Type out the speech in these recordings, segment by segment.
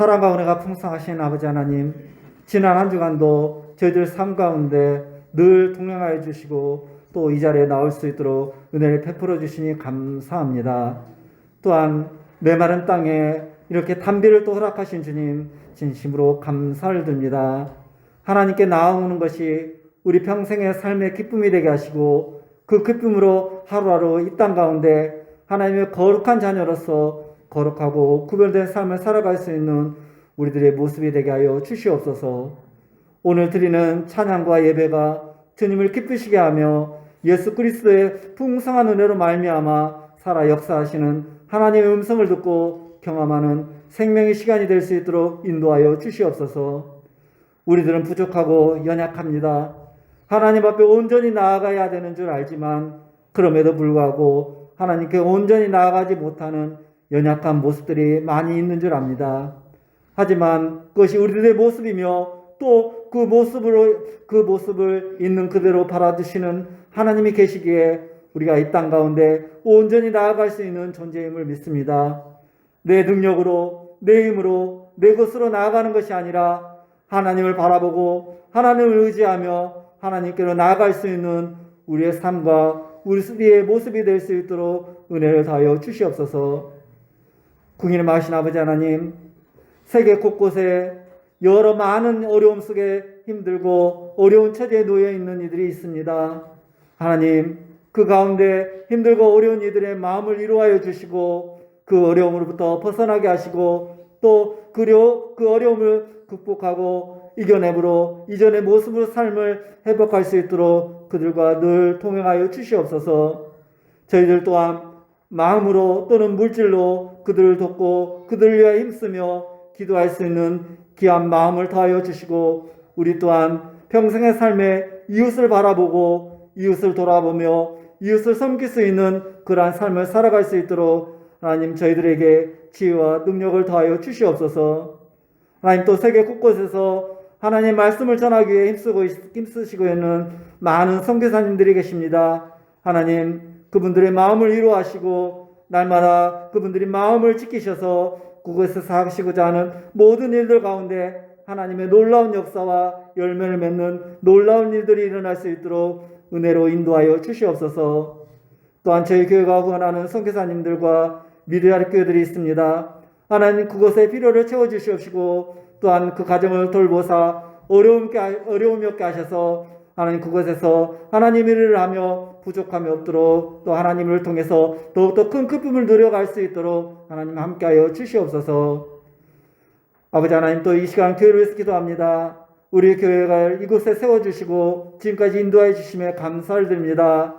사랑과 은혜가 풍성하신 아버지 하나님, 지난 한 주간도 저희들 삶 가운데 늘 동행하여 주시고 또 이 자리에 나올 수 있도록 은혜를 베풀어 주시니 감사합니다. 또한 메마른 땅에 이렇게 단비를 또 허락하신 주님 진심으로 감사를 드립니다. 하나님께 나아오는 것이 우리 평생의 삶의 기쁨이 되게 하시고 그 기쁨으로 하루하루 이 땅 가운데 하나님의 거룩한 자녀로서 거룩하고 구별된 삶을 살아갈 수 있는 우리들의 모습이 되게 하여 주시옵소서. 오늘 드리는 찬양과 예배가 주님을 기쁘시게 하며 예수 그리스도의 풍성한 은혜로 말미암아 살아 역사하시는 하나님의 음성을 듣고 경험하는 생명의 시간이 될 수 있도록 인도하여 주시옵소서. 우리들은 부족하고 연약합니다. 하나님 앞에 온전히 나아가야 되는 줄 알지만 그럼에도 불구하고 하나님께 온전히 나아가지 못하는 연약한 모습들이 많이 있는 줄 압니다. 하지만 그것이 우리들의 모습이며 또 그 모습을 있는 그대로 바라주시는 하나님이 계시기에 우리가 이 땅 가운데 온전히 나아갈 수 있는 존재임을 믿습니다. 내 능력으로, 내 힘으로, 내 것으로 나아가는 것이 아니라 하나님을 바라보고 하나님을 의지하며 하나님께로 나아갈 수 있는 우리의 삶과 우리의 모습이 될 수 있도록 은혜를 다하여 주시옵소서. 궁일마하신 아버지 하나님, 세계 곳곳에 여러 많은 어려움 속에 힘들고 어려운 처지에 놓여 있는 이들이 있습니다. 하나님, 그 가운데 힘들고 어려운 이들의 마음을 위로하여 주시고 그 어려움으로부터 벗어나게 하시고 또 그 어려움을 극복하고 이겨내므로 이전의 모습으로 삶을 회복할 수 있도록 그들과 늘 동행하여 주시옵소서. 저희들 또한 마음으로 또는 물질로 그들을 돕고 그들을 위하여 힘쓰며 기도할 수 있는 귀한 마음을 더하여 주시고 우리 또한 평생의 삶에 이웃을 바라보고 이웃을 돌아보며 이웃을 섬길 수 있는 그러한 삶을 살아갈 수 있도록 하나님 저희들에게 지혜와 능력을 더하여 주시옵소서. 하나님 또 세계 곳곳에서 하나님 말씀을 전하기 위해 힘쓰시고 있는 많은 선교사님들이 계십니다. 하나님 그분들의 마음을 위로하시고 날마다 그분들이 마음을 지키셔서 그곳에서 하시고자 하는 모든 일들 가운데 하나님의 놀라운 역사와 열매를 맺는 놀라운 일들이 일어날 수 있도록 은혜로 인도하여 주시옵소서. 또한 저희 교회가 후원하는 선교사님들과 미래할 교회들이 있습니다. 하나님 그곳의 필요를 채워주시옵시고 또한 그 가정을 돌보사 어려움이 없게 하셔서 하나님 그곳에서 하나님의 일을 하며 부족함이 없도록 또 하나님을 통해서 더욱더 큰 기쁨을 누려갈 수 있도록 하나님 함께하여 주시옵소서. 아버지 하나님 또 이 시간 교회를 위해서 기도합니다. 우리 교회가 이곳에 세워주시고 지금까지 인도해 주심에 감사를 드립니다.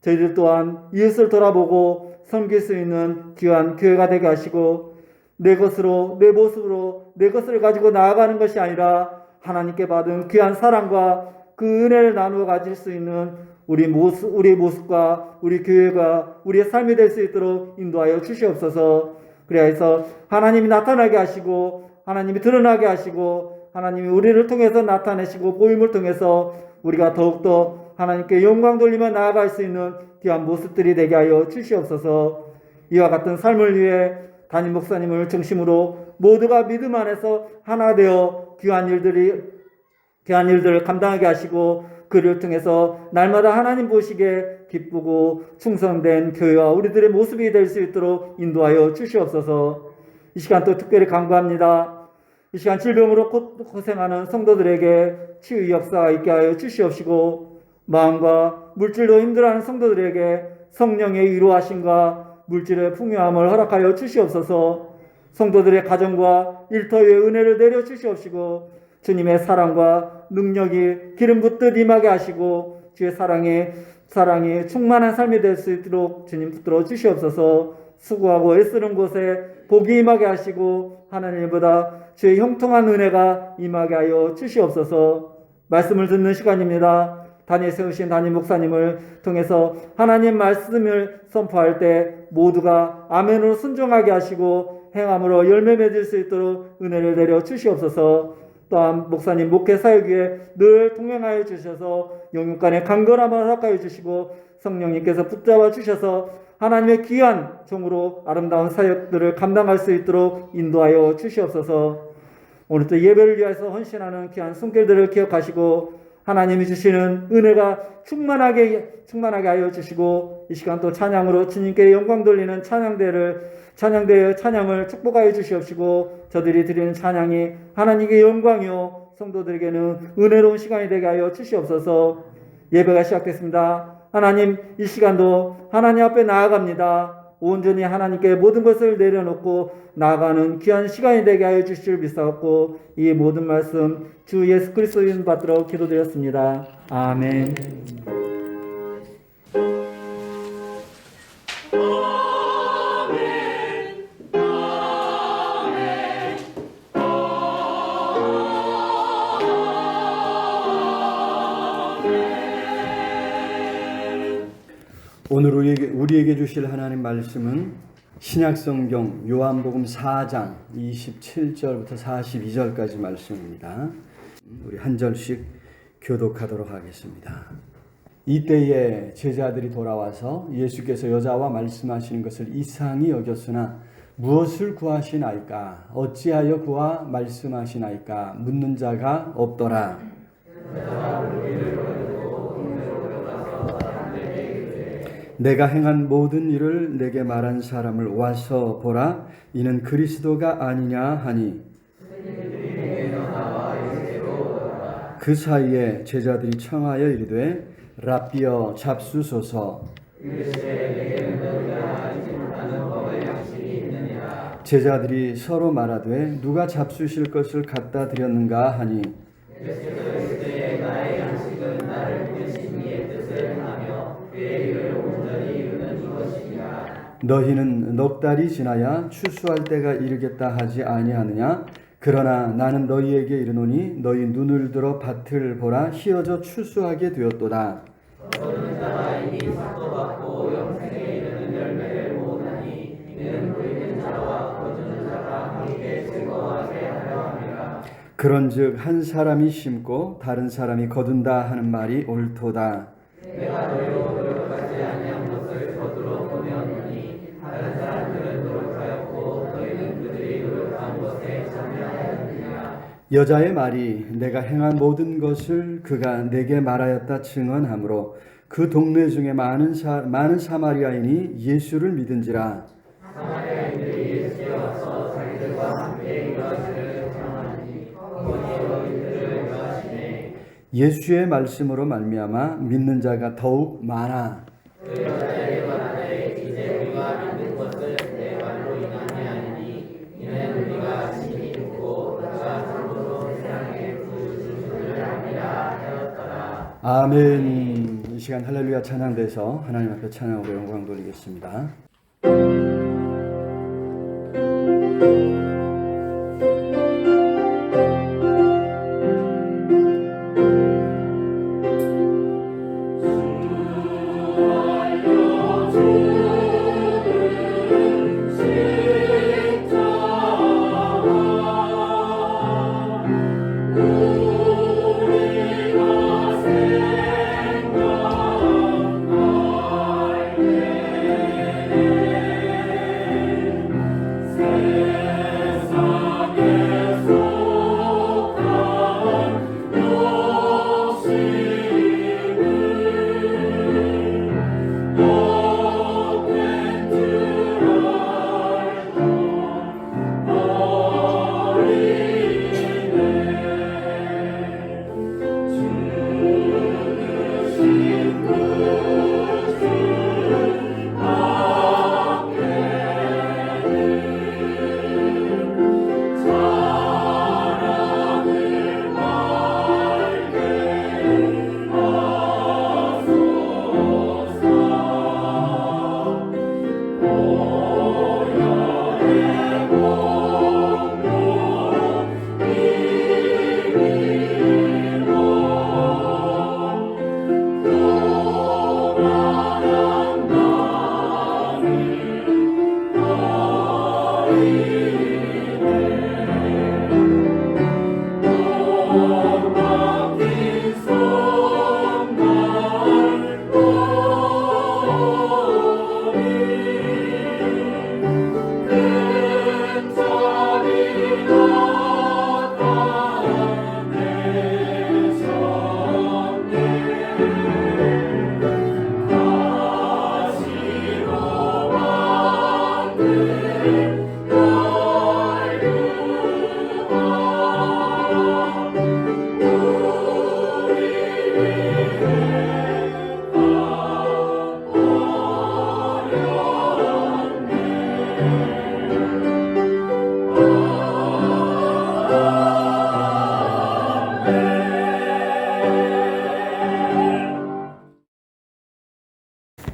저희들 또한 이웃을 돌아보고 섬길 수 있는 귀한 교회가 되게 하시고 내 것으로 내 모습으로 내 것을 가지고 나아가는 것이 아니라 하나님께 받은 귀한 사랑과 그 은혜를 나누어 가질 수 있는 우리의 모습과 우리 교회가 우리의 삶이 될 수 있도록 인도하여 주시옵소서. 그래서 하나님이 나타나게 하시고 하나님이 드러나게 하시고 하나님이 우리를 통해서 나타내시고 보임을 통해서 우리가 더욱더 하나님께 영광 돌리며 나아갈 수 있는 귀한 모습들이 되게 하여 주시옵소서. 이와 같은 삶을 위해 담임 목사님을 중심으로 모두가 믿음 안에서 하나 되어 귀한 일들을 감당하게 하시고 그를 통해서 날마다 하나님 보시기에 기쁘고 충성된 교회와 우리들의 모습이 될 수 있도록 인도하여 주시옵소서. 이 시간 또 특별히 간구합니다. 이 시간 질병으로 고생하는 성도들에게 치유 역사가 있게 하여 주시옵시고 마음과 물질로 힘들어하는 성도들에게 성령의 위로하심과 물질의 풍요함을 허락하여 주시옵소서. 성도들의 가정과 일터에 은혜를 내려 주시옵시고 주님의 사랑과 능력이 기름 붓듯 임하게 하시고 주의 사랑이 충만한 삶이 될 수 있도록 주님 붙들어 주시옵소서. 수고하고 애쓰는 곳에 복이 임하게 하시고 하나님보다 주의 형통한 은혜가 임하게 하여 주시옵소서. 말씀을 듣는 시간입니다. 단위에 세우신 담임 목사님을 통해서 하나님 말씀을 선포할 때 모두가 아멘으로 순종하게 하시고 행함으로 열매 맺을 수 있도록 은혜를 내려 주시옵소서. 또한 목사님 목회 사역 위에 늘 동행하여 주셔서 영육간의 간절함을 허락하여 주시고 성령님께서 붙잡아 주셔서 하나님의 귀한 종으로 아름다운 사역들을 감당할 수 있도록 인도하여 주시옵소서. 오늘 또 예배를 위해서 헌신하는 귀한 손길들을 기억하시고 하나님이 주시는 은혜가 충만하게 하여 주시고 이 시간 또 찬양으로 주님께 영광 돌리는 찬양대의 찬양을 축복하여 주시옵시고 저들이 드리는 찬양이 하나님께 영광이요 성도들에게는 은혜로운 시간이 되게 하여 주시옵소서. 예배가 시작됐습니다. 하나님, 이 시간도 하나님 앞에 나아갑니다. 온전히 하나님께 모든 것을 내려놓고 나아가는 귀한 시간이 되게 하여 주실 줄 믿사옵고 이 모든 말씀 주 예수 그리스도 이름 받들어 기도드렸습니다. 아멘. 오늘 우리에게 주실 하나님 말씀은 신약성경 요한복음 4장 27절부터 42절까지 말씀입니다. 우리 한 절씩 교독하도록 하겠습니다. 이때에 제자들이 돌아와서 예수께서 여자와 말씀하시는 것을 이상히 여겼으나 무엇을 구하시나이까? 어찌하여 그와 말씀하시나이까? 묻는 자가 없더라. 내가 행한 모든 일을 내게 말한 사람을 와서 보라. 이는 그리스도가 아니냐 하니 그 사이에 제자들이 청하여 이르되 랍비여 잡수소서. 제자들이 서로 말하되 누가 잡수실 것을 갖다 드렸는가 하니 너희는 넉 달이 지나야 추수할 때가 이르겠다 하지 아니하느냐? 그러나 나는 너희에게 이르노니 너희 눈을 들어 밭을 보라. 희어져 추수하게 되었도다. 그런즉 한 사람이 심고 다른 사람이 거둔다 하는 말이 옳도다. 여자의 말이 내가 행한 모든 것을 그가 내게 말하였다 증언하므로 그 동네 중에 많은 사마리아인이 예수를 믿은지라. 예수의 말씀으로 말미암아 믿는 자가 더욱 많아. 아멘. 이 시간 할렐루야 찬양돼서 하나님 앞에 찬양으로 영광 돌리겠습니다.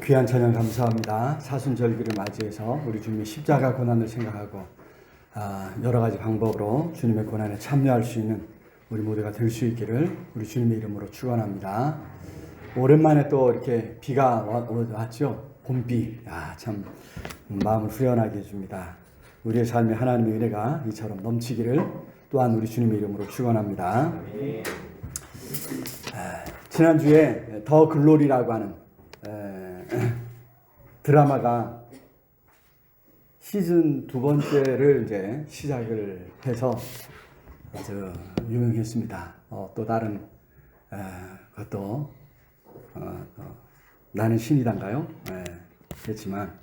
귀한 찬양 감사합니다. 사순절기를 맞이해서 우리 주님의 십자가 고난을 생각하고 여러 가지 방법으로 주님의 고난에 참여할 수 있는 우리 모두가 될 수 있기를 우리 주님의 이름으로 축원합니다. 오랜만에 또 이렇게 비가 왔죠. 봄비. 참 마음을 후련하게 해줍니다. 우리의 삶에 하나님의 은혜가 이처럼 넘치기를 또한 우리 주님의 이름으로 축원합니다. 지난주에 더 글로리라고 하는 드라마가 시즌 2번째를 이제 시작을 해서 아주 유명했습니다. 또 다른 것도 나는 신이단가요? 그렇지만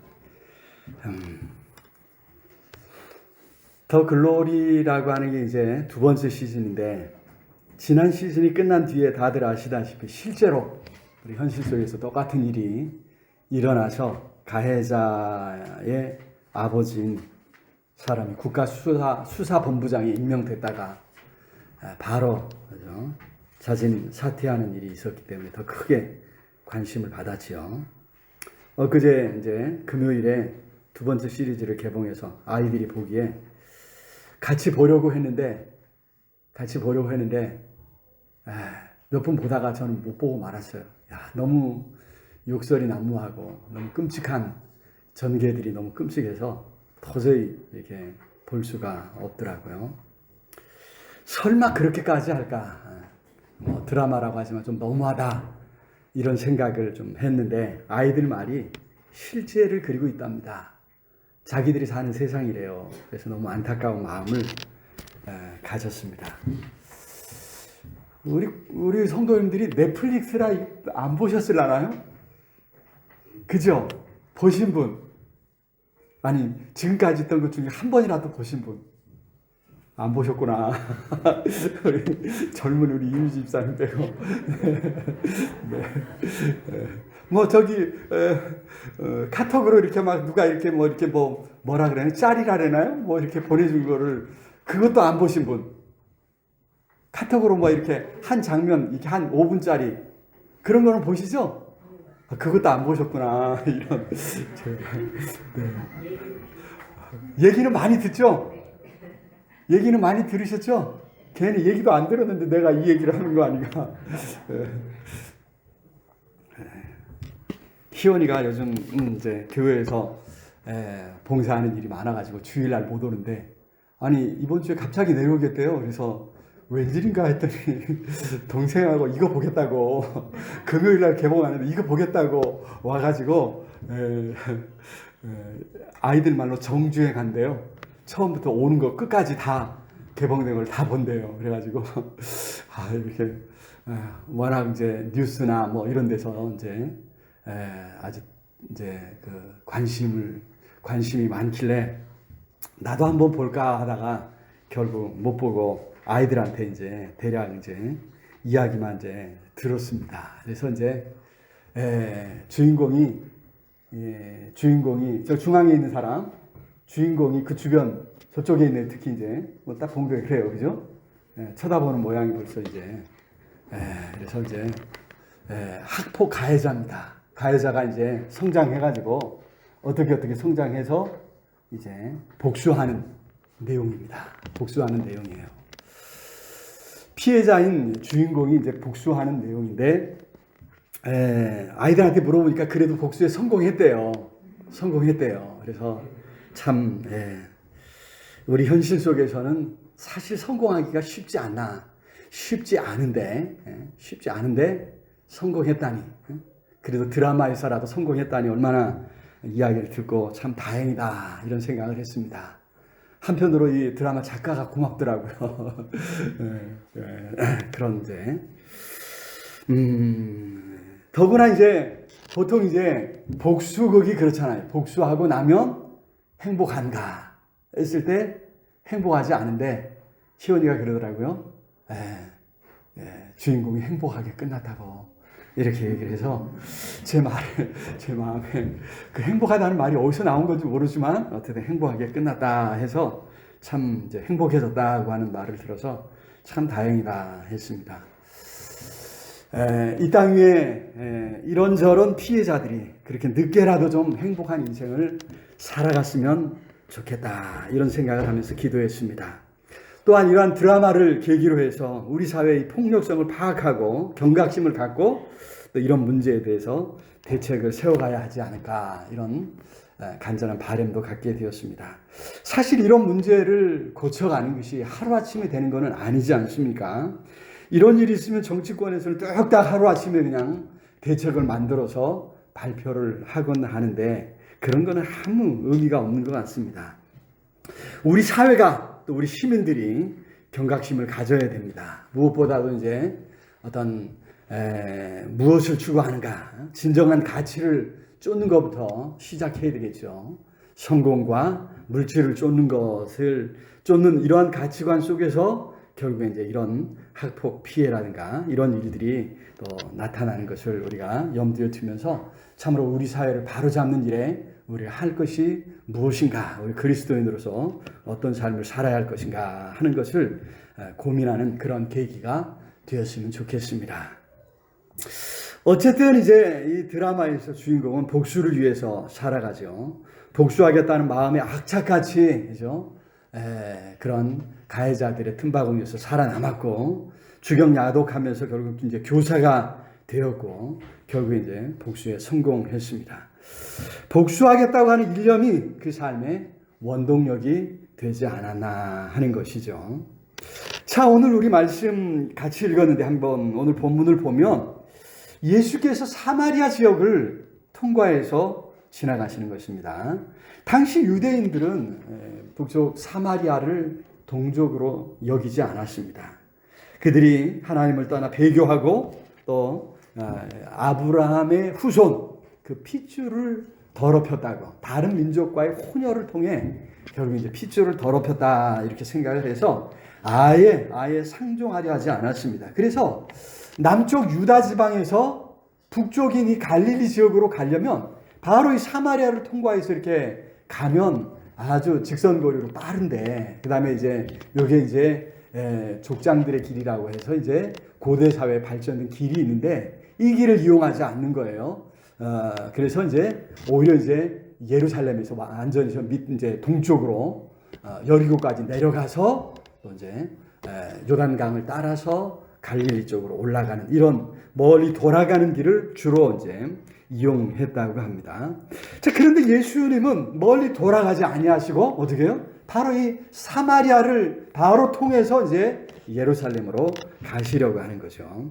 더 글로리라고 하는 게 이제 2번째 시즌인데 지난 시즌이 끝난 뒤에 다들 아시다시피 실제로 우리 현실 속에서 똑같은 일이 일어나서 가해자의 아버지인 사람이 국가수사본부장에 임명됐다가 바로 자진 사퇴하는 일이 있었기 때문에 더 크게 관심을 받았지요. 엊그제 이제 금요일에 2번째 시리즈를 개봉해서 아이들이 보기에 같이 보려고 했는데 몇 번 보다가 저는 못 보고 말았어요. 너무 욕설이 난무하고 너무 끔찍한 전개들이 너무 끔찍해서 도저히 이렇게 볼 수가 없더라고요. 설마 그렇게까지 할까? 드라마라고 하지만 좀 너무하다 이런 생각을 좀 했는데 아이들 말이 실제를 그리고 있답니다. 자기들이 사는 세상이래요. 그래서 너무 안타까운 마음을 가졌습니다. 우리 성도님들이 넷플릭스라 안 보셨을라나요? 그죠? 보신 분? 아니 지금까지 있던 것 중에 한 번이라도 보신 분? 안 보셨구나. 젊은 우리 이유 집사님 빼고. 뭐 저기 카톡으로 이렇게 막 누가 이렇게 뭐라 그래요? 짤이라 그러나요? 뭐 이렇게 보내준 거를 그것도 안 보신 분. 카톡으로 뭐 이렇게 한 장면 이렇게 한 5분짜리 그런 거는 보시죠? 그것도 안 보셨구나. 이런. 얘기는 많이 듣죠? 얘기는 많이 들으셨죠? 괜히 얘기도 안 들었는데 내가 이 얘기를 하는 거 아닌가? 희원이가 요즘 이제 교회에서 봉사하는 일이 많아가지고 주일날 못 오는데 아니 이번 주에 갑자기 내려오겠대요. 그래서 웬일인가 했더니 동생하고 이거 보겠다고 금요일날 개봉하는데 이거 보겠다고 와가지고 아이들 말로 정주행 한대요. 처음부터 오는 거 끝까지 다 개봉된 걸 다 본대요. 그래가지고 이렇게 워낙 이제 뉴스나 뭐 이런 데서 이제 아주 이제 그 관심이 많길래 나도 한번 볼까 하다가 결국 못 보고 아이들한테 이제 대략 이제 이야기만 이제 들었습니다. 그래서 이제 주인공이 저 중앙에 있는 사람 주인공이 그 주변 저쪽에 있는 특히 이제 뭐 딱 보면 그래요, 그죠? 쳐다보는 모양이 벌써 이제 그래서 이제 학폭 가해자입니다. 가해자가 이제 성장해가지고 어떻게 성장해서 이제 복수하는 내용입니다. 복수하는 내용이에요. 피해자인 주인공이 이제 복수하는 내용인데 아이들한테 물어보니까 그래도 복수에 성공했대요. 그래서 참 우리 현실 속에서는 사실 성공하기가 쉽지 않은데 성공했다니. 그래도 드라마에서라도 성공했다니 얼마나 이야기를 듣고 참 다행이다 이런 생각을 했습니다. 한편으로 이 드라마 작가가 고맙더라고요. 그런 이제 더구나 이제 보통 이제 복수극이 그렇잖아요. 복수하고 나면 행복한가 했을 때 행복하지 않은데 희원이가 그러더라고요. 주인공이 행복하게 끝났다고 이렇게 얘기를 해서 제 마음에 그 행복하다는 말이 어디서 나온 건지 모르지만 어쨌든 행복하게 끝났다 해서 참 이제 행복해졌다고 하는 말을 들어서 참 다행이다 했습니다. 이 땅 위에 이런저런 피해자들이 그렇게 늦게라도 좀 행복한 인생을 살아갔으면 좋겠다, 이런 생각을 하면서 기도했습니다. 또한 이러한 드라마를 계기로 해서 우리 사회의 폭력성을 파악하고 경각심을 갖고 또 이런 문제에 대해서 대책을 세워가야 하지 않을까, 이런 간절한 바람도 갖게 되었습니다. 사실 이런 문제를 고쳐가는 것이 하루아침에 되는 것은 아니지 않습니까? 이런 일이 있으면 정치권에서는 뚝딱 하루아침에 그냥 대책을 만들어서 발표를 하곤 하는데 그런 거는 아무 의미가 없는 것 같습니다. 우리 사회가 또 우리 시민들이 경각심을 가져야 됩니다. 무엇보다도 이제 어떤 무엇을 추구하는가, 진정한 가치를 쫓는 것부터 시작해야 되겠죠. 성공과 물질을 쫓는 이러한 가치관 속에서 결국에 이제 이런 학폭 피해라든가 이런 일들이 또 나타나는 것을 우리가 염두에 두면서 참으로 우리 사회를 바로잡는 일에 우리가 할 것이 무엇인가, 우리 그리스도인으로서 어떤 삶을 살아야 할 것인가 하는 것을 고민하는 그런 계기가 되었으면 좋겠습니다. 어쨌든 이제 이 드라마에서 주인공은 복수를 위해서 살아가죠. 복수하겠다는 마음에 악착같이, 그죠? 그런 가해자들의 틈바구니에서 살아남았고, 주경야독하면서 결국 이제 교사가 되었고, 결국에 이제 복수에 성공했습니다. 복수하겠다고 하는 일념이 그 삶의 원동력이 되지 않았나 하는 것이죠. 자, 오늘 우리 말씀 같이 읽었는데 한번 오늘 본문을 보면 예수께서 사마리아 지역을 통과해서 지나가시는 것입니다. 당시 유대인들은 북쪽 사마리아를 동족으로 여기지 않았습니다. 그들이 하나님을 떠나 배교하고 또 아브라함의 후손, 그 핏줄을 더럽혔다고, 다른 민족과의 혼혈을 통해 결국 이제 핏줄을 더럽혔다, 이렇게 생각을 해서 아예 상종하려 하지 않았습니다. 그래서 남쪽 유다 지방에서 북쪽인 이 갈릴리 지역으로 가려면 바로 이 사마리아를 통과해서 이렇게 가면 아주 직선거리로 빠른데, 그 다음에 이제 요게 이제 족장들의 길이라고 해서 이제 고대 사회 발전된 길이 있는데 이 길을 이용하지 않는 거예요. 그래서 이제 오히려 이제 예루살렘에서 완전히 이제 동쪽으로 여리고까지 내려가서 또 이제 요단강을 따라서 갈릴리 쪽으로 올라가는, 이런 멀리 돌아가는 길을 주로 이제 이용했다고 합니다. 자, 그런데 예수님은 멀리 돌아가지 아니하시고 어떻게 해요? 바로 이 사마리아를 바로 통해서 이제 예루살렘으로 가시려고 하는 거죠.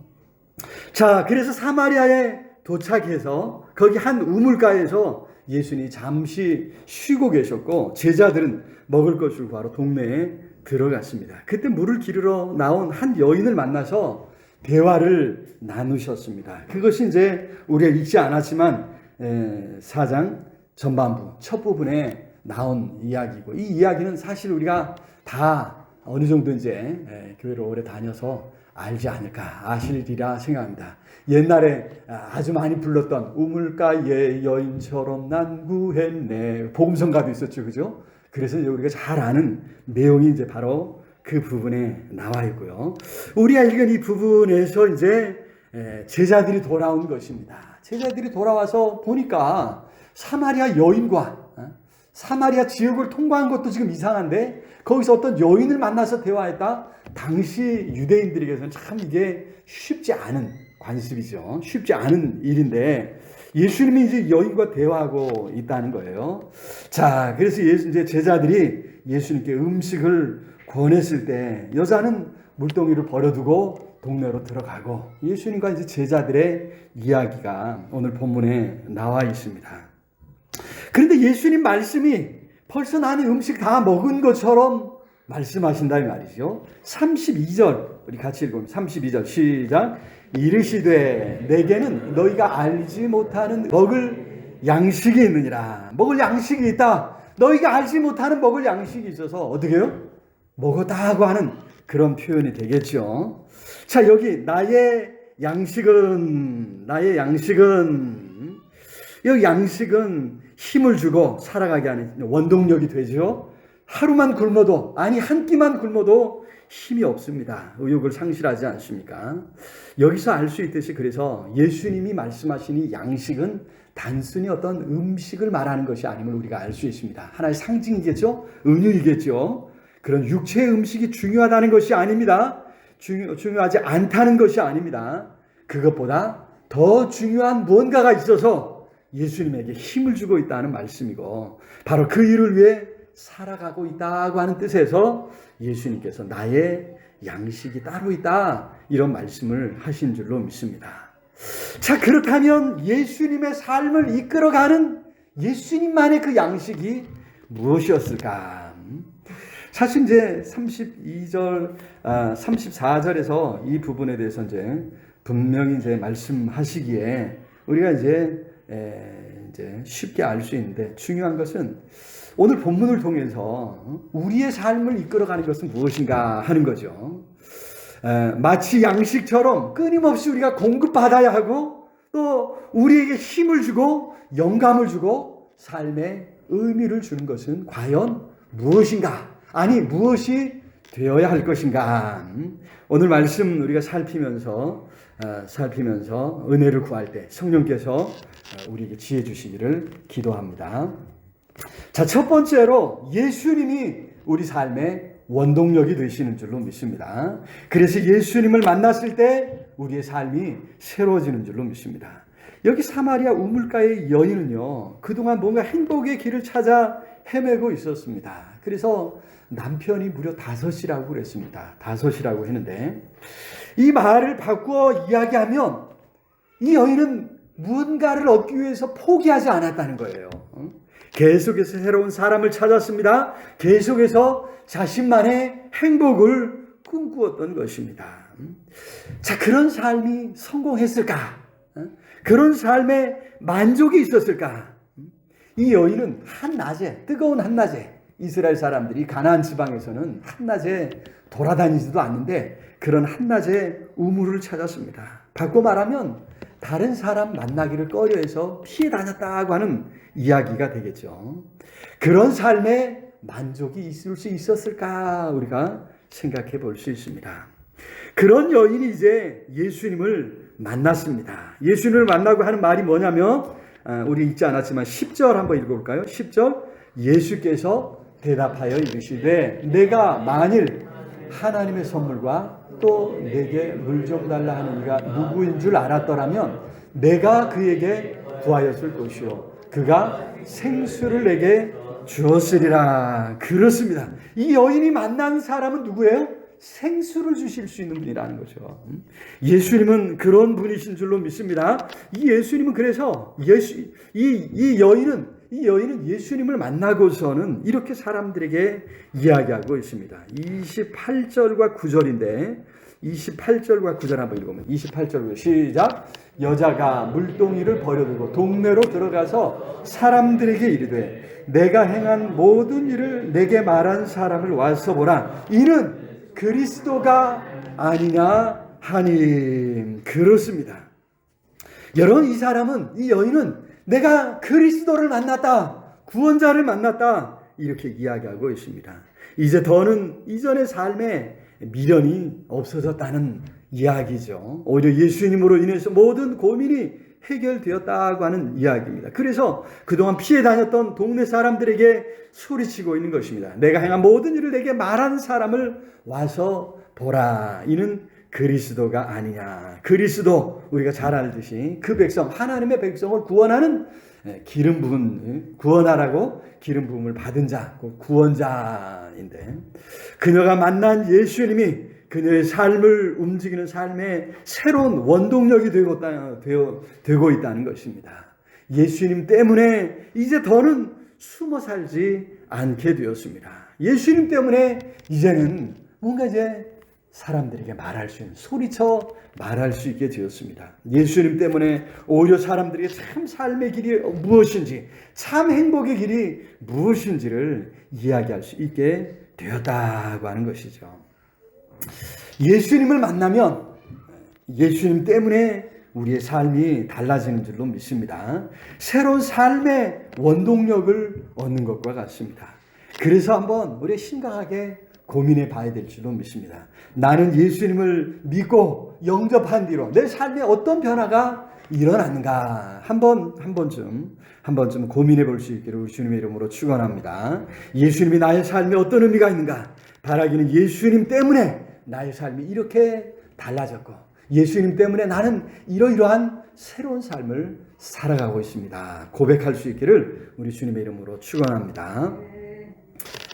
자, 그래서 사마리아에 도착해서 거기 한 우물가에서 예수님이 잠시 쉬고 계셨고 제자들은 먹을 것을 구하러 동네에 들어갔습니다. 그때 물을 기르러 나온 한 여인을 만나서 대화를 나누셨습니다. 그것이 이제 우리가 읽지 않았지만 4장 전반부 첫 부분에 나온 이야기고, 이 이야기는 사실 우리가 다 어느 정도 이제 교회를 오래 다녀서 알지 않을까, 아시리라 생각합니다. 옛날에 아주 많이 불렀던 우물가의 여인처럼 난 구했네, 복음성가도 있었죠, 그죠? 그래서 이제 우리가 잘 아는 내용이 이제 바로 그 부분에 나와 있고요. 우리가 읽은 이 부분에서 이제 제자들이 돌아온 것입니다. 제자들이 돌아와서 보니까 사마리아 여인과 사마리아 지역을 통과한 것도 지금 이상한데 거기서 어떤 여인을 만나서 대화했다. 당시 유대인들에게서는 참 이게 쉽지 않은 관습이죠. 쉽지 않은 일인데 예수님이 이제 여인과 대화하고 있다는 거예요. 자, 그래서 이제 제자들이 예수님께 음식을 권했을 때 여자는 물동이를 버려두고 동네로 들어가고, 예수님과 이제 제자들의 이야기가 오늘 본문에 나와 있습니다. 그런데 예수님 말씀이 벌써 나는 음식 다 먹은 것처럼 말씀하신다 이 말이죠. 32절 우리 같이 읽어보면 32절 시작. 이르시되 내게는 너희가 알지 못하는 먹을 양식이 있느니라. 먹을 양식이 있다. 너희가 알지 못하는 먹을 양식이 있어서 어떻게 해요? 먹었다고 하는 그런 표현이 되겠죠. 자, 여기 나의 양식은 이 양식은 힘을 주고 살아가게 하는 원동력이 되죠. 하루만 굶어도, 아니 한 끼만 굶어도 힘이 없습니다. 의욕을 상실하지 않습니까? 여기서 알 수 있듯이 그래서 예수님이 말씀하신 이 양식은 단순히 어떤 음식을 말하는 것이 아님을 우리가 알 수 있습니다. 하나의 상징이겠죠? 은유이겠죠? 그런 육체의 음식이 중요하다는 것이 아닙니다. 중요하지 않다는 것이 아닙니다. 그것보다 더 중요한 무언가가 있어서 예수님에게 힘을 주고 있다는 말씀이고 바로 그 일을 위해 살아가고 있다고 하는 뜻에서 예수님께서 나의 양식이 따로 있다 이런 말씀을 하신 줄로 믿습니다. 자, 그렇다면 예수님의 삶을 이끌어가는 예수님만의 그 양식이 무엇이었을까? 사실 이제 32절, 34절에서 이 부분에 대해서 이제 분명히 이제 말씀하시기에 우리가 이제 쉽게 알 수 있는데 중요한 것은 오늘 본문을 통해서 우리의 삶을 이끌어가는 것은 무엇인가 하는 거죠. 마치 양식처럼 끊임없이 우리가 공급받아야 하고 또 우리에게 힘을 주고 영감을 주고 삶에 의미를 주는 것은 과연 무엇인가? 아니 무엇이 되어야 할 것인가? 오늘 말씀 우리가 살피면서 은혜를 구할 때 성령께서 우리에게 지혜 주시기를 기도합니다. 자, 첫 번째로 예수님이 우리 삶의 원동력이 되시는 줄로 믿습니다. 그래서 예수님을 만났을 때 우리의 삶이 새로워지는 줄로 믿습니다. 여기 사마리아 우물가의 여인은요, 그동안 뭔가 행복의 길을 찾아 헤매고 있었습니다. 그래서 남편이 무려 5이라고 그랬습니다. 5이라고 했는데 이 말을 바꾸어 이야기하면 이 여인은 무언가를 얻기 위해서 포기하지 않았다는 거예요. 계속해서 새로운 사람을 찾았습니다. 계속해서 자신만의 행복을 꿈꾸었던 것입니다. 자, 그런 삶이 성공했을까? 그런 삶에 만족이 있었을까? 이 여인은 한낮에, 뜨거운 한낮에, 이스라엘 사람들이 가나안 지방에서는 한낮에 돌아다니지도 않는데 그런 한낮에 우물을 찾았습니다. 바꿔 말하면 다른 사람 만나기를 꺼려해서 피해 다녔다고 하는 이야기가 되겠죠. 그런 삶에 만족이 있을 수 있었을까 우리가 생각해 볼 수 있습니다. 그런 여인이 이제 예수님을 만났습니다. 예수님을 만나고 하는 말이 뭐냐면 우리 읽지 않았지만 10절 한번 읽어볼까요? 10절 예수께서 대답하여 이르시되 내가 만일 하나님의 선물과 또 내게 물 좀 달라 하는 이가 누구인 줄 알았더라면 내가 그에게 구하였을 것이요 그가 생수를 내게 주었으리라. 그렇습니다. 이 여인이 만난 사람은 누구예요? 생수를 주실 수 있는 분이라는 거죠. 예수님은 그런 분이신 줄로 믿습니다. 이 예수님은 그래서 이 여인은 예수님을 만나고서는 이렇게 사람들에게 이야기하고 있습니다. 28절과 9절인데 28절과 9절 한번 읽어보면 28절 시작. 여자가 물동이를 버려두고 동네로 들어가서 사람들에게 이르되 내가 행한 모든 일을 내게 말한 사람을 와서 보라. 이는 그리스도가 아니냐 하니. 그렇습니다. 여러분, 이 여인은 내가 그리스도를 만났다, 구원자를 만났다 이렇게 이야기하고 있습니다. 이제 더는 이전의 삶에 미련이 없어졌다는 이야기죠. 오히려 예수님으로 인해서 모든 고민이 해결되었다고 하는 이야기입니다. 그래서 그동안 피해 다녔던 동네 사람들에게 소리치고 있는 것입니다. 내가 행한 모든 일을 내게 말한 사람을 와서 보라. 이는 그리스도가 아니냐. 그리스도 우리가 잘 알듯이 그 백성, 하나님의 백성을 구원하는 기름 부음, 구원하라고 기름 부음을 받은 자, 구원자인데 그녀가 만난 예수님이 그녀의 삶을 움직이는 삶의 새로운 원동력이 되고 있다는 것입니다. 예수님 때문에 이제 더는 숨어 살지 않게 되었습니다. 예수님 때문에 이제는 뭔가 이제 사람들에게 말할 수 있는, 소리쳐 말할 수 있게 되었습니다. 예수님 때문에 오히려 사람들에게 참 삶의 길이 무엇인지, 참 행복의 길이 무엇인지를 이야기할 수 있게 되었다고 하는 것이죠. 예수님을 만나면 예수님 때문에 우리의 삶이 달라지는 줄로 믿습니다. 새로운 삶의 원동력을 얻는 것과 같습니다. 그래서 한번 우리 심각하게 고민해 봐야 될 줄로 믿습니다. 나는 예수님을 믿고 영접한 뒤로 내 삶에 어떤 변화가 일어났는가 한 번쯤 고민해 볼 수 있기를 우리 주님의 이름으로 축원합니다. 예수님이 나의 삶에 어떤 의미가 있는가? 바라기는 예수님 때문에 나의 삶이 이렇게 달라졌고 예수님 때문에 나는 이러이러한 새로운 삶을 살아가고 있습니다. 고백할 수 있기를 우리 주님의 이름으로 축원합니다.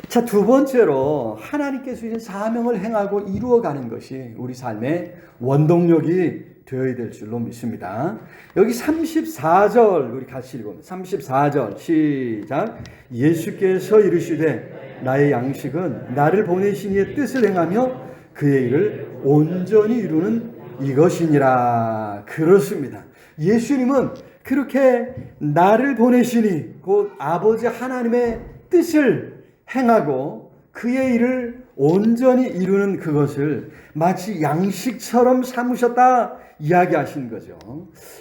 자, 두 번째로 하나님께서 주신 사명을 행하고 이루어가는 것이 우리 삶의 원동력이 되어야 될 줄로 믿습니다. 여기 34절 우리 같이 읽어봅니다. 34절 시작. 예수께서 이르시되 나의 양식은 나를 보내신 이의 뜻을 행하며 그의 일을 온전히 이루는 이것이니라. 그렇습니다. 예수님은 그렇게 나를 보내시니 곧 아버지 하나님의 뜻을 행하고 그의 일을 온전히 이루는 그것을 마치 양식처럼 삼으셨다 이야기하신 거죠.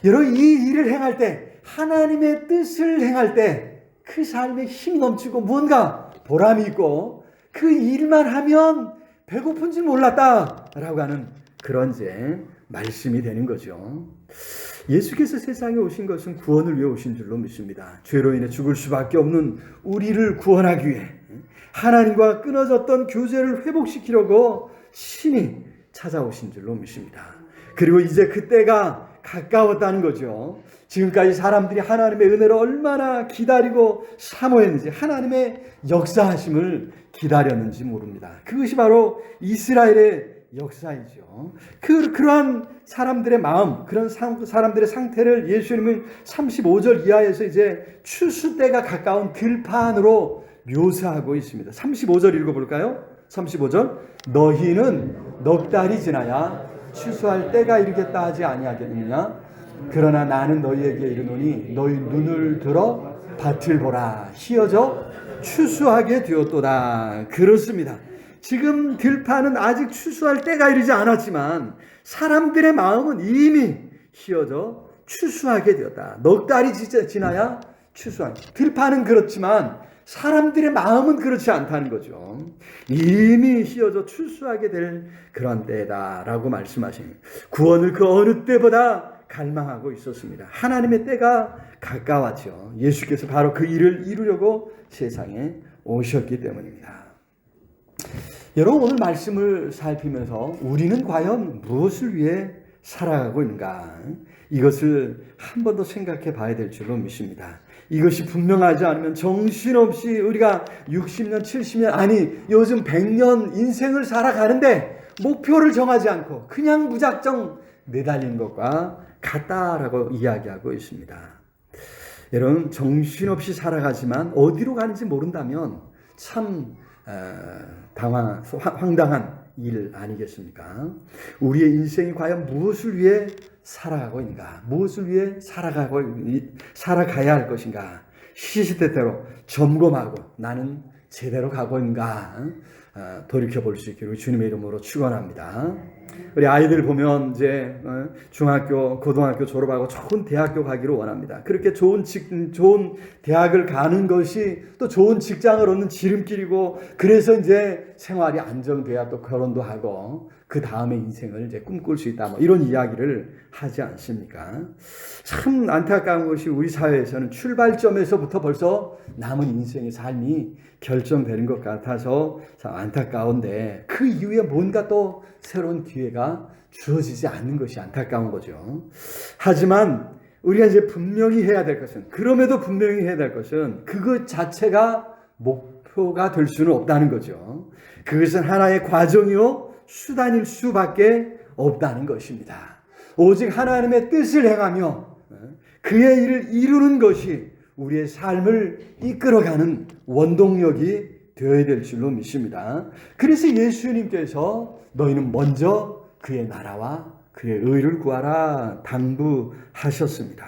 여러분, 이 일을 행할 때 하나님의 뜻을 행할 때 그 삶에 힘이 넘치고 무언가 보람이 있고 그 일만 하면 배고픈 줄 몰랐다라고 하는 그런 이제 말씀이 되는 거죠. 예수께서 세상에 오신 것은 구원을 위해 오신 줄로 믿습니다. 죄로 인해 죽을 수밖에 없는 우리를 구원하기 위해 하나님과 끊어졌던 교제를 회복시키려고 신이 찾아오신 줄로 믿습니다. 그리고 이제 그때가 가까웠다는 거죠. 지금까지 사람들이 하나님의 은혜를 얼마나 기다리고 사모했는지, 하나님의 역사하심을 기다렸는지 모릅니다. 그것이 바로 이스라엘의 역사이죠. 그러한 사람들의 마음, 그런 사람들의 상태를 예수님은 35절 이하에서 이제 추수 때가 가까운 들판으로 묘사하고 있습니다. 35절 읽어볼까요? 35절. 너희는 넉 달이 지나야 추수할 때가 이르겠다 하지 아니하겠느냐? 그러나 나는 너희에게 이르노니 너희 눈을 들어 밭을 보라. 희어져 추수하게 되었도다. 그렇습니다. 지금 들판은 아직 추수할 때가 이르지 않았지만 사람들의 마음은 이미 희어져 추수하게 되었다. 넉 달이 지나야 추수한. 들판은 그렇지만 사람들의 마음은 그렇지 않다는 거죠. 이미 희어져 추수하게 될 그런 때다라고 말씀하십니다. 구원을 그 어느 때보다 갈망하고 있었습니다. 하나님의 때가 가까웠죠. 예수께서 바로 그 일을 이루려고 세상에 오셨기 때문입니다. 여러분, 오늘 말씀을 살피면서 우리는 과연 무엇을 위해 살아가고 있는가? 이것을 한 번 더 생각해 봐야 될 줄로 믿습니다. 이것이 분명하지 않으면 정신없이 우리가 60년, 70년, 아니 요즘 100년 인생을 살아가는데 목표를 정하지 않고 그냥 무작정 내달린 것과 같다라고 이야기하고 있습니다. 여러분, 정신없이 살아가지만 어디로 가는지 모른다면 참 황당한 일 아니겠습니까? 우리의 인생이 과연 무엇을 위해 살아가고 있는가? 무엇을 위해 살아가야 할 것인가? 시시때때로 점검하고 나는 제대로 가고 있는가? 돌이켜볼 수 있기를 주님의 이름으로 축원합니다. 우리 아이들 보면 이제 중학교, 고등학교 졸업하고 좋은 대학교 가기를 원합니다. 그렇게 좋은 대학을 가는 것이 또 좋은 직장을 얻는 지름길이고, 그래서 이제 생활이 안정돼야 또 결혼도 하고 그 다음에 인생을 이제 꿈꿀 수 있다. 이런 이야기를 하지 않습니까? 참 안타까운 것이 우리 사회에서는 출발점에서부터 벌써 남은 인생의 삶이 결정되는 것 같아서 참 안타까운데, 그 이후에 뭔가 또 새로운 기회가 주어지지 않는 것이 안타까운 거죠. 하지만 우리가 이제 분명히 해야 될 것은, 그럼에도 분명히 해야 될 것은 그것 자체가 목표가 될 수는 없다는 거죠. 그것은 하나의 과정이요 수단일 수밖에 없다는 것입니다. 오직 하나님의 뜻을 행하며 그의 일을 이루는 것이 우리의 삶을 이끌어가는 원동력이 되어야 될 줄로 믿습니다. 그래서 예수님께서 너희는 먼저 그의 나라와 그의 의를 구하라 당부하셨습니다.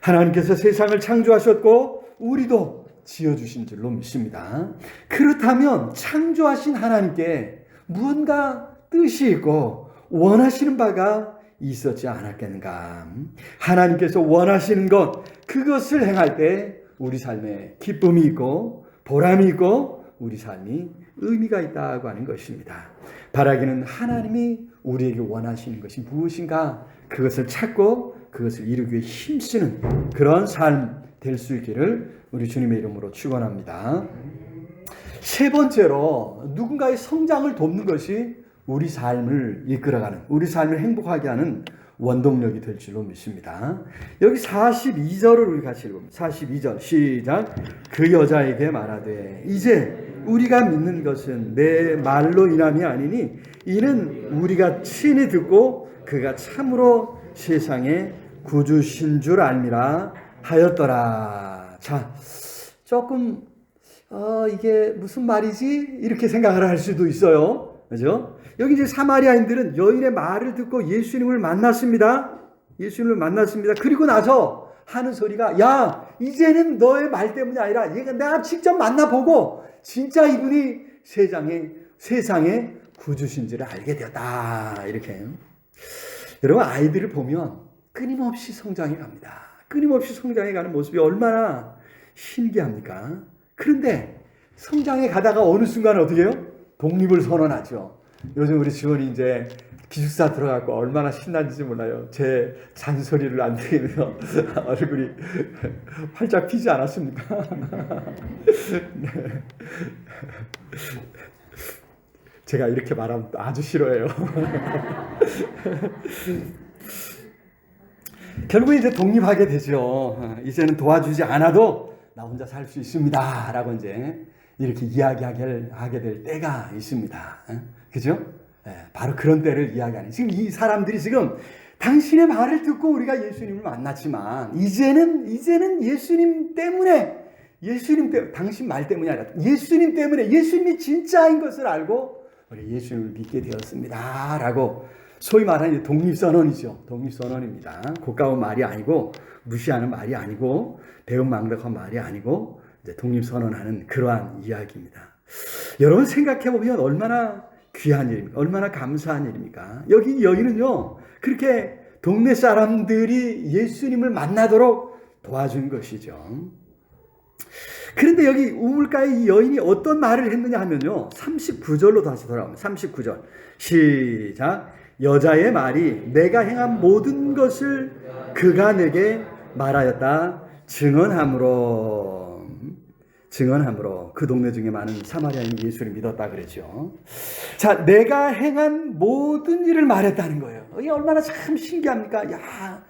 하나님께서 세상을 창조하셨고 우리도 지어주신 줄로 믿습니다. 그렇다면 창조하신 하나님께 무언가 뜻이 있고 원하시는 바가 있었지 않았겠는가? 하나님께서 원하시는 것, 그것을 행할 때 우리 삶에 기쁨이 있고 보람이 있고 우리 삶이 의미가 있다고 하는 것입니다. 바라기는 하나님이 우리에게 원하시는 것이 무엇인가 그것을 찾고 그것을 이루기 위해 힘쓰는 그런 삶 될 수 있기를 우리 주님의 이름으로 축원합니다. 세 번째로 누군가의 성장을 돕는 것이 우리 삶을 이끌어가는, 우리 삶을 행복하게 하는 원동력이 될 줄로 믿습니다. 여기 42절을 우리 같이 읽어봅니다. 42절 시작. 그 여자에게 말하되 이제 우리가 믿는 것은 내 말로 인함이 아니니 이는 우리가 친히 듣고 그가 참으로 세상의 구주신 줄 알미라 하였더라. 자, 조금 이게 무슨 말이지? 이렇게 생각을 할 수도 있어요. 그죠? 여기 이제 사마리아인들은 여인의 말을 듣고 예수님을 만났습니다. 예수님을 만났습니다. 그리고 나서 하는 소리가, 야, 이제는 너의 말 때문이 아니라 얘가 내가 직접 만나보고 진짜 이분이 세상의 구주신지를 알게 되었다. 이렇게. 여러분, 아이들을 보면 끊임없이 성장해 갑니다. 끊임없이 성장해 가는 모습이 얼마나 신기합니까? 그런데 성장해 가다가 어느 순간 어떻게 해요? 독립을 선언하죠. 요즘 우리 지원이 이제 기숙사 들어가고 얼마나 신난지 몰라요. 제 잔소리를 안 들으면 얼굴이 활짝 피지 않았습니까? 네. 제가 이렇게 말하면 아주 싫어해요. 결국 이제 독립하게 되죠. 이제는 도와주지 않아도 나 혼자 살 수 있습니다. 라고 이제 이렇게 이야기하게 될 때가 있습니다. 그죠? 바로 그런 때를 이야기하는. 지금 이 사람들이 지금 당신의 말을 듣고 우리가 예수님을 만났지만 이제는 예수님 때문에 당신 말 때문이 아니라 예수님 때문에 예수님이 진짜인 것을 알고 우리 예수님을 믿게 되었습니다. 라고 소위 말하는 독립선언이죠. 독립선언입니다. 고가운 말이 아니고 무시하는 말이 아니고 배은망덕한 말이 아니고 이제 독립선언하는 그러한 이야기입니다. 여러분 생각해보면 얼마나 귀한 일입니까? 얼마나 감사한 일입니까? 여기 여인은요, 그렇게 동네 사람들이 예수님을 만나도록 도와준 것이죠. 그런데 여기 우물가의 이 여인이 어떤 말을 했느냐 하면요, 39절로 다시 돌아옵니다. 39절 시작. 여자의 말이 내가 행한 모든 것을 그가 내게 말하였다 증언함으로 그 동네 중에 많은 사마리아인이 예수를 믿었다 그랬죠. 자, 내가 행한 모든 일을 말했다는 거예요. 이게 얼마나 참 신기합니까? 야,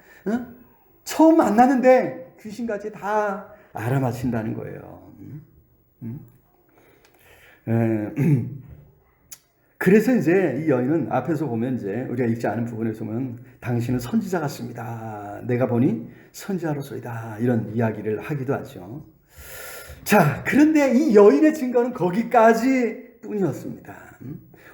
처음 만나는데 귀신같이 다 알아맞힌다는 거예요. 그래서 이제 이 여인은 앞에서 보면 이제 우리가 읽지 않은 부분에서 보면 당신은 선지자 같습니다. 내가 보니 선지자로소이다. 이런 이야기를 하기도 하죠. 자, 그런데 이 여인의 증거는 거기까지 뿐이었습니다.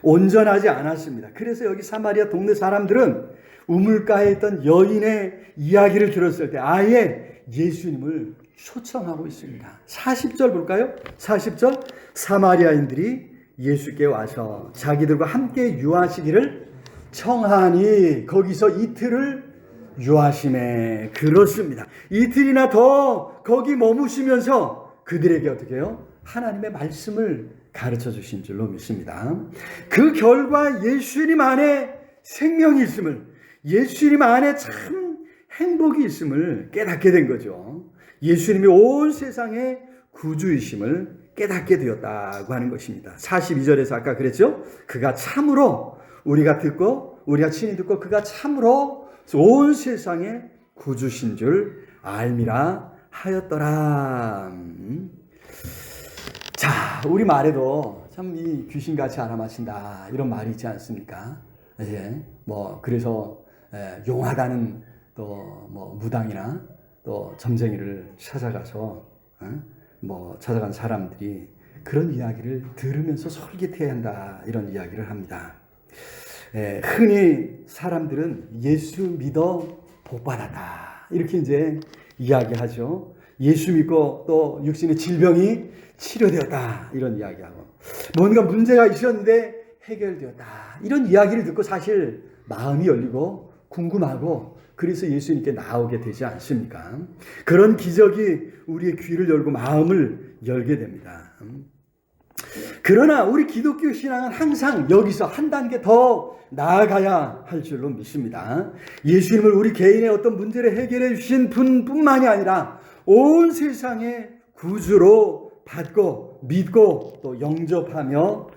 온전하지 않았습니다. 그래서 여기 사마리아 동네 사람들은 우물가에 있던 여인의 이야기를 들었을 때 아예 예수님을 초청하고 있습니다. 40절 볼까요? 40절 사마리아인들이 예수께 와서 자기들과 함께 유하시기를 청하니 거기서 이틀을 유하심에 그렇습니다. 이틀이나 더 거기 머무시면서 그들에게 어떻게 해요? 하나님의 말씀을 가르쳐 주신 줄로 믿습니다. 그 결과 예수님 안에 생명이 있음을, 예수님 안에 참 행복이 있음을 깨닫게 된 거죠. 예수님이 온 세상의 구주이심을 깨닫게 되었다고 하는 것입니다. 42절에서 아까 그랬죠? 그가 참으로 우리가 친히 듣고 그가 참으로 온 세상의 구주신 줄 알미라 하였더라. 자, 우리 말에도 참 이 귀신같이 알아맞힌다 이런 말이 있지 않습니까? 예, 그래서 용하다는 또 무당이나 또 점쟁이를 찾아가서 찾아간 사람들이 그런 이야기를 들으면서 솔깃해야 한다 이런 이야기를 합니다. 흔히 사람들은 예수 믿어 복 받았다 이렇게 이제 이야기하죠. 예수 믿고 또 육신의 질병이 치료되었다 이런 이야기하고 뭔가 문제가 있었는데 해결되었다 이런 이야기를 듣고 사실 마음이 열리고 궁금하고 그래서 예수님께 나오게 되지 않습니까? 그런 기적이 우리의 귀를 열고 마음을 열게 됩니다. 그러나 우리 기독교 신앙은 항상 여기서 한 단계 더 나아가야 할 줄로 믿습니다. 예수님을 우리 개인의 어떤 문제를 해결해 주신 분뿐만이 아니라 온 세상의 구주로 받고 믿고 또 영접하며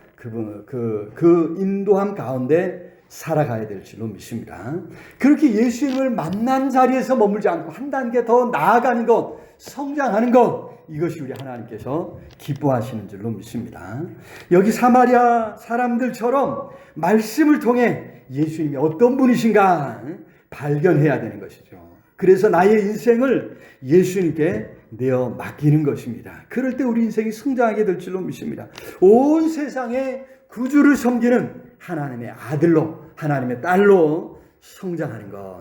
그 인도함 가운데 살아가야 될 줄로 믿습니다. 그렇게 예수님을 만난 자리에서 머물지 않고 한 단계 더 나아가는 것, 성장하는 것, 이것이 우리 하나님께서 기뻐하시는 줄로 믿습니다. 여기 사마리아 사람들처럼 말씀을 통해 예수님이 어떤 분이신가 발견해야 되는 것이죠. 그래서 나의 인생을 예수님께 내어 맡기는 것입니다. 그럴 때 우리 인생이 성장하게 될 줄로 믿습니다. 온 세상에 구주를 섬기는 하나님의 아들로, 하나님의 딸로 성장하는 것.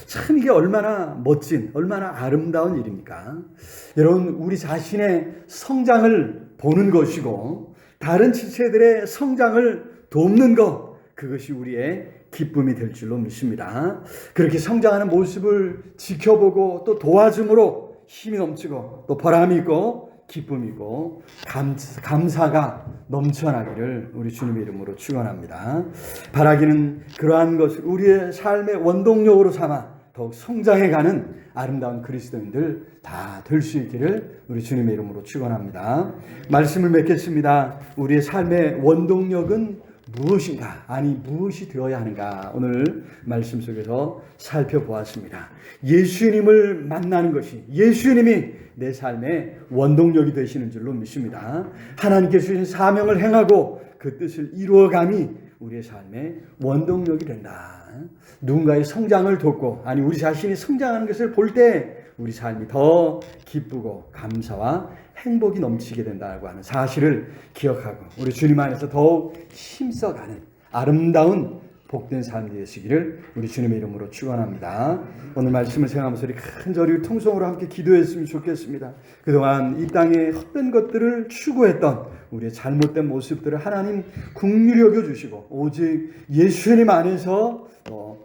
참 이게 얼마나 멋진, 얼마나 아름다운 일입니까? 여러분, 우리 자신의 성장을 보는 것이고 다른 지체들의 성장을 돕는 것, 그것이 우리의 기쁨이 될 줄로 믿습니다. 그렇게 성장하는 모습을 지켜보고 또 도와줌으로 힘이 넘치고 또 보람이 있고 기쁨이고 감사가 넘쳐나기를 우리 주님의 이름으로 축원합니다. 바라기는 그러한 것을 우리의 삶의 원동력으로 삼아 더욱 성장해가는 아름다운 그리스도인들 다 될 수 있기를 우리 주님의 이름으로 축원합니다. 말씀을 맺겠습니다. 우리의 삶의 원동력은 무엇인가? 아니 무엇이 되어야 하는가? 오늘 말씀 속에서 살펴보았습니다. 예수님을 만나는 것이, 예수님이 내 삶의 원동력이 되시는 줄로 믿습니다. 하나님께서 주신 사명을 행하고 그 뜻을 이루어감이 우리의 삶의 원동력이 된다. 누군가의 성장을 돕고, 아니 우리 자신이 성장하는 것을 볼 때 우리 삶이 더 기쁘고 감사와 행복이 넘치게 된다고 하는 사실을 기억하고 우리 주님 안에서 더욱 힘써가는 아름다운 복된 삶이 되시기를 우리 주님의 이름으로 축원합니다. 오늘 말씀을 생각하면서 우리 간절히 통성으로 함께 기도했으면 좋겠습니다. 그동안 이 땅에 헛된 것들을 추구했던 우리의 잘못된 모습들을 하나님 긍휼히 여겨주시고 오직 예수님 안에서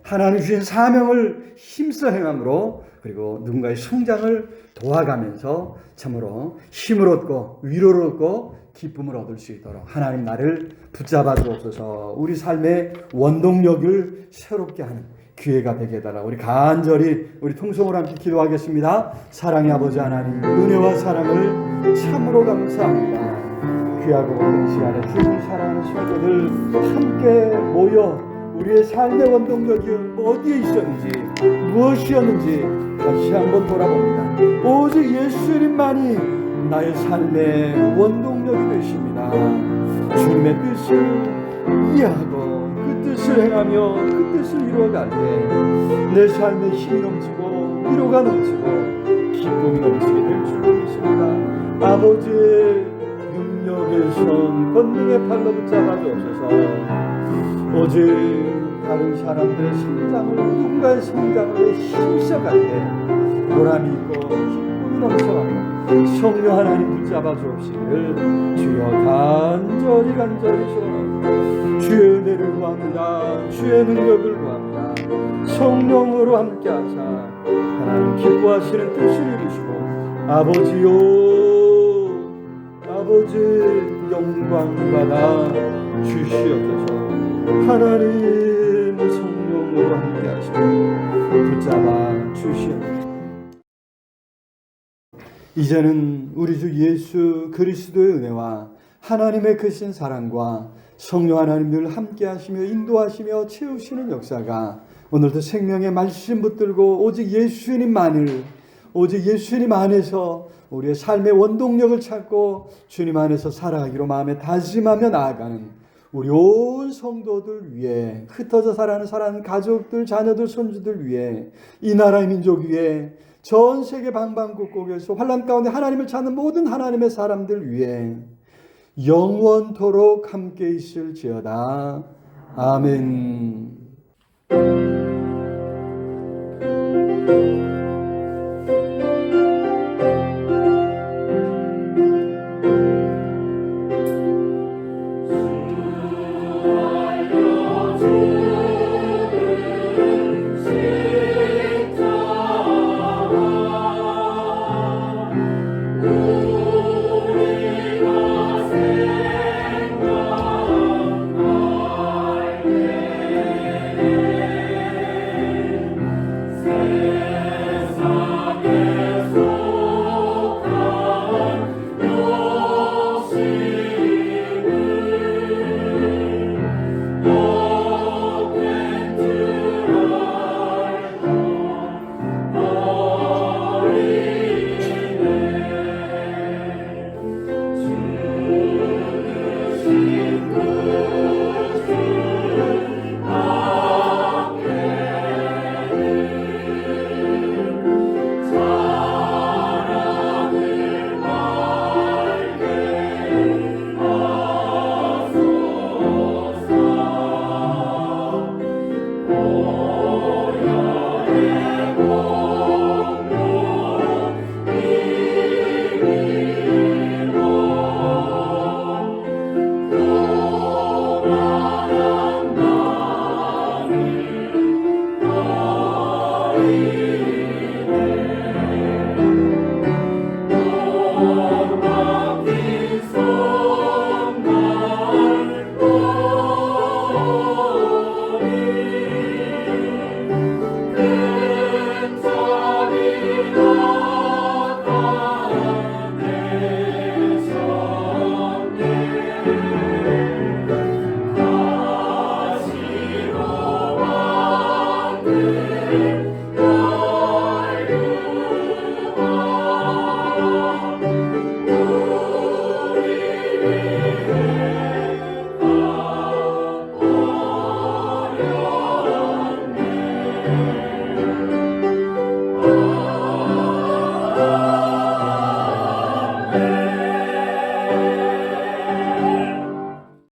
하나님 주신 사명을 힘써 행함으로 그리고 누군가의 성장을 도와가면서 참으로 힘을 얻고 위로를 얻고 기쁨을 얻을 수 있도록 하나님 나를 붙잡아 주옵소서. 우리 삶의 원동력을 새롭게 하는 기회가 되게 해달라. 우리 간절히 우리 통성으로 함께 기도하겠습니다. 사랑의 아버지 하나님, 은혜와 사랑을 참으로 감사합니다. 귀하고 오랜 시간에 주님을 사랑하는 성도들 함께 모여 우리의 삶의 원동력이 어디에 있었는지 무엇이었는지 다시 한번 돌아봅니다. 오직 예수님만이 나의 삶의 원동력이 되십니다. 주님의 뜻을 이해하고 그 뜻을 행하며 그 뜻을 이루어갈 때 내 삶에 힘이 넘치고 위로가 넘치고 기쁨이 넘치게 될 줄 믿습니다. 아버지의 능력의 손 권능의 팔로 붙잡아 주옵소서. 오직 다른 사람들의 성장을, 누군가의 성장을 힘써갈 때 보람이 있고 기쁨이 넘쳐가고 성령 하나님 붙잡아 주옵시기를 주여 간절히 소원합니다. 주의 은혜를 구합니다. 주의 능력을 구합니다. 성령으로 함께하사 하나님 기뻐하시는 뜻을 이루시고 아버지요, 아버지 영광 받아 주시옵소서. 하나님 성령으로 함께하시고 붙잡아 주시옵소서. 이제는 우리 주 예수 그리스도의 은혜와 하나님의 크신 사랑과 성령 하나님 늘 함께하시며 인도하시며 채우시는 역사가 오늘도 생명의 말씀 붙들고 오직 예수님만을, 오직 예수님 안에서 우리의 삶의 원동력을 찾고 주님 안에서 살아가기로 마음에 다짐하며 나아가는 우리 온 성도들 위해, 흩어져 살아가는 가족들, 자녀들, 손주들 위해, 이 나라의 민족 위해, 전 세계 방방곡곡에서 환난 가운데 하나님을 찾는 모든 하나님의 사람들 위해 영원토록 함께 있을지어다. 아멘. 우리가